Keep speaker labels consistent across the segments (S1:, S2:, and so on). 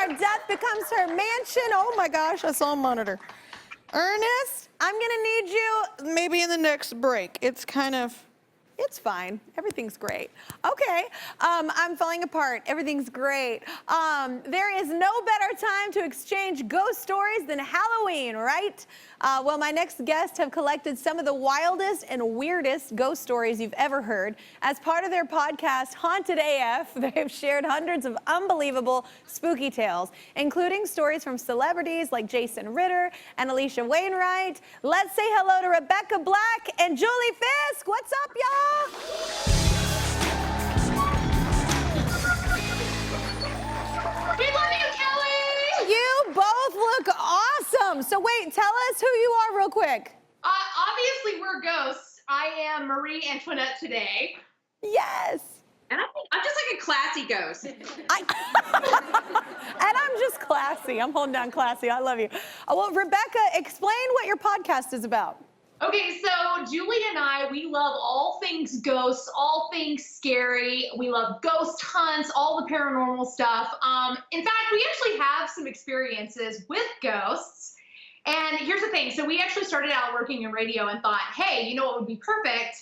S1: our death becomes her mansion. Oh my gosh, I saw a monitor. Ernest, I'm gonna need you maybe in the next break. It's fine. Everything's great. Okay, I'm falling apart. Everything's great. There is no better time to exchange ghost stories than Halloween, right? Well, my next guests have collected some of the wildest and weirdest ghost stories you've ever heard. As part of their podcast, Haunted AF, they've shared hundreds of unbelievable spooky tales, including stories from celebrities like Jason Ritter and Alicia Wainwright. Let's say hello to Rebecca Black and Julie Fisk. What's up, y'all?
S2: We love you, Kelly!
S1: You both look awesome. So wait, tell us who you are real quick.
S2: Obviously, we're ghosts. I am Marie Antoinette today.
S1: Yes.
S3: And I'm just like a classy ghost.
S1: And I'm just classy. I'm holding down classy. I love you. Well, Rebecca, explain what your podcast is about.
S2: Okay, so Julie and I, we love all things ghosts, all things scary. We love ghost hunts, all the paranormal stuff. In fact, we actually have some experiences with ghosts. And here's the thing. So we actually started out working in radio and thought, hey, you know what would be perfect?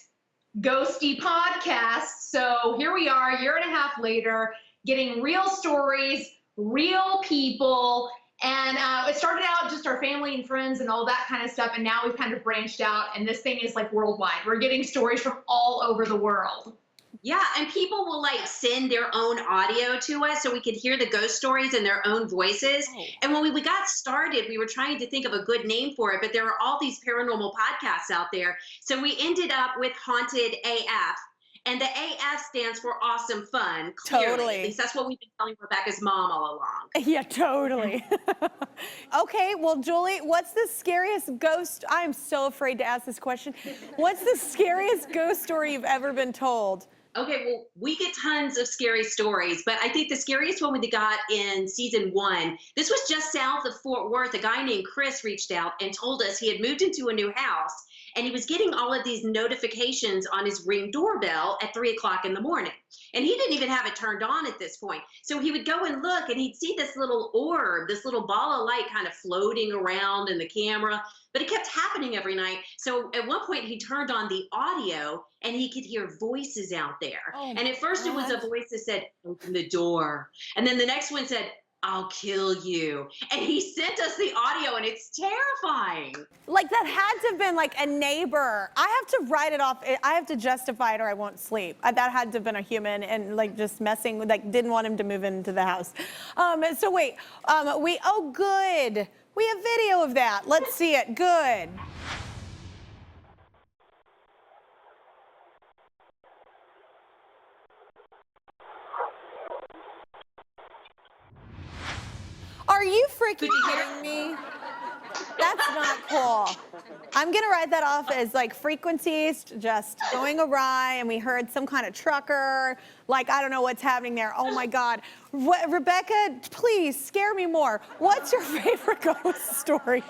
S2: Ghosty podcast. So here we are, a year and a half later, getting real stories, real people. And it started out just our family and friends and all that kind of stuff. And now we've kind of branched out, and this thing is like worldwide. We're getting stories from all over the world.
S3: Yeah, and people will like send their own audio to us so we could hear the ghost stories in their own voices. Oh. And when we got started, we were trying to think of a good name for it, but there are all these paranormal podcasts out there. So we ended up with Haunted AF. And the AF stands for awesome fun. Clearly.
S1: Totally.
S3: At least that's what we've been telling Rebecca's mom all along.
S1: Yeah, totally. Okay, well, Julie, what's the scariest ghost? I am so afraid to ask this question. What's the scariest ghost story you've ever been told?
S3: Okay, well, we get tons of scary stories, but I think the scariest one we got in season 1, this was just south of Fort Worth. A guy named Chris reached out and told us he had moved into a new house, and he was getting all of these notifications on his Ring doorbell at 3 o'clock in the morning. And he didn't even have it turned on at this point. So he would go and look, and he'd see this little orb, this little ball of light kind of floating around in the camera. But it kept happening every night. So at one point, he turned on the audio, and he could hear voices out there. Oh, and at first, it was a voice that said, "Open the door." And then the next one said, "I'll kill you." And he sent us the audio, and it's terrifying.
S1: Like, that had to have been like a neighbor. I have to write it off. I have to justify it or I won't sleep. That had to have been a human and like just messing with, like, didn't want him to move into the house. So wait, oh good. We have video of that. Let's see it. Good. Are you freaking kidding me? That's not cool. I'm gonna write that off as like frequencies just going awry, and we heard some kind of trucker. Like, I don't know what's happening there. Oh my God. Rebecca, please scare me more. What's your favorite ghost story?
S2: Okay,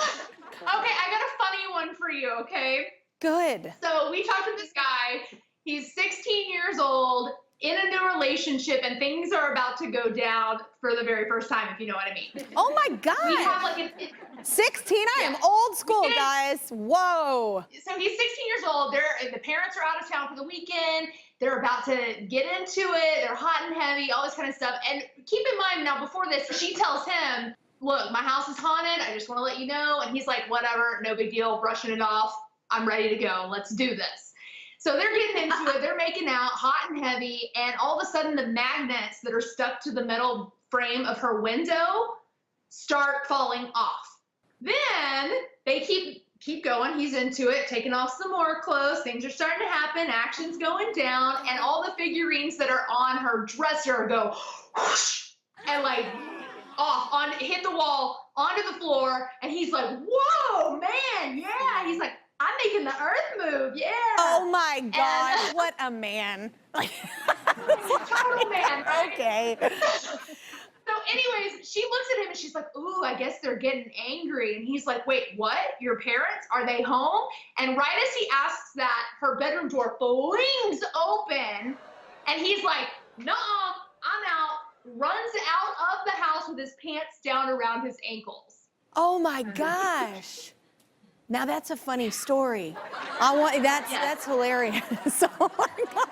S2: I got a funny one for you, okay?
S1: Good.
S2: So we talked to this guy. He's 16 years old, in a new relationship, and things are about to go down for the very first time, if you know what I mean.
S1: Oh my God.
S2: We have like
S1: 16? I am old school, guys. Whoa.
S2: So he's 16 years old. The parents are out of town for the weekend. They're about to get into it. They're hot and heavy, all this kind of stuff. And keep in mind now, before this, she tells him, look, my house is haunted. I just want to let you know. And he's like, whatever, no big deal, brushing it off. I'm ready to go. Let's do this. So they're getting into it, they're making out, hot and heavy, and all of a sudden the magnets that are stuck to the metal frame of her window start falling off. Then they keep going, he's into it, taking off some more clothes, things are starting to happen, action's going down, and all the figurines that are on her dresser go whoosh, and like off, hit the wall, onto the floor, and he's like, whoa, man, yeah, he's like, I'm making the earth move, yeah.
S1: Oh my God, what a man.
S2: Total man, right?
S1: Okay.
S2: So anyways, she looks at him and she's like, ooh, I guess they're getting angry. And he's like, wait, what? Your parents? Are they home? And right as he asks that, her bedroom door flings open. And he's like, nuh-uh, I'm out. Runs out of the house with his pants down around his ankles.
S1: Oh my gosh. Now that's a funny story. That's hilarious. Oh my God.